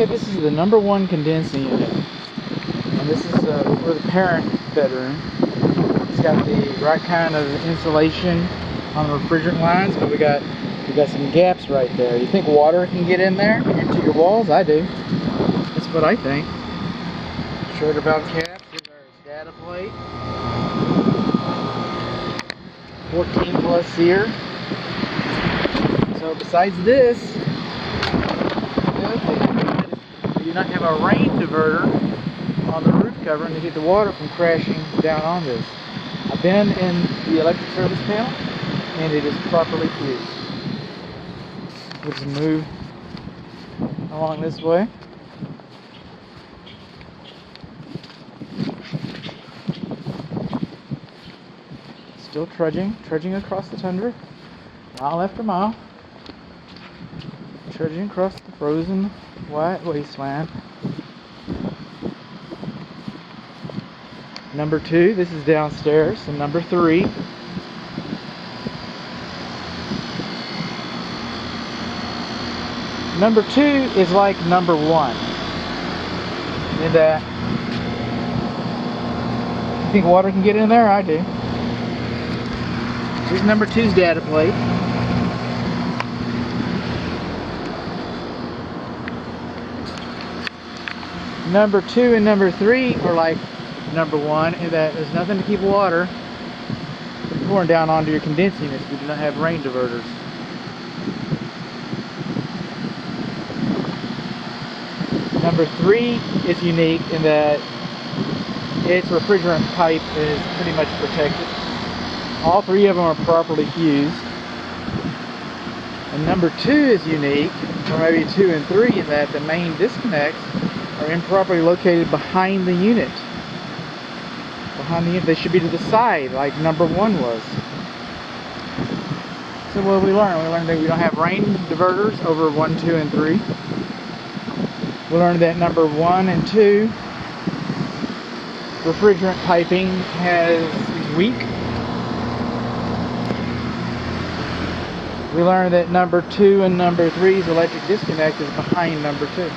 Okay, this is the #1 condensing unit, and this is for the parent bedroom. It's got the right kind of insulation on the refrigerant lines, but we got some gaps right there. You think water can get in there into your walls? I do. That's what I think. Shorter valve caps. Here's our data plate. 14 plus SEER. So besides this, the other thing we do not have a rain diverter on the roof covering to keep the water from crashing down on this. I've been in the electric service panel and it is properly fused. We'll just move along this way. Still trudging across the tundra, mile after mile, trudging across the frozen white wasteland. #2, this is downstairs, and #3. #2 is like #1 in that you think water can get in there? I do. Here's #2's data plate. #2 and #3 are like #1 in that there's nothing to keep water from pouring down onto your condensing units. We do not have rain diverters. #3 is unique in that its refrigerant pipe is pretty much protected. All 3 of them are properly fused. And #2 is unique, or maybe 2 and 3, in that the main disconnects are improperly located behind the unit. They should be to the side, like #1 was. So what did we learn? We learned that we don't have rain diverters over 1, 2, and 3. We learned that #1 and 2 refrigerant piping is weak. We learned that #2 and #3's electric disconnect is behind #2.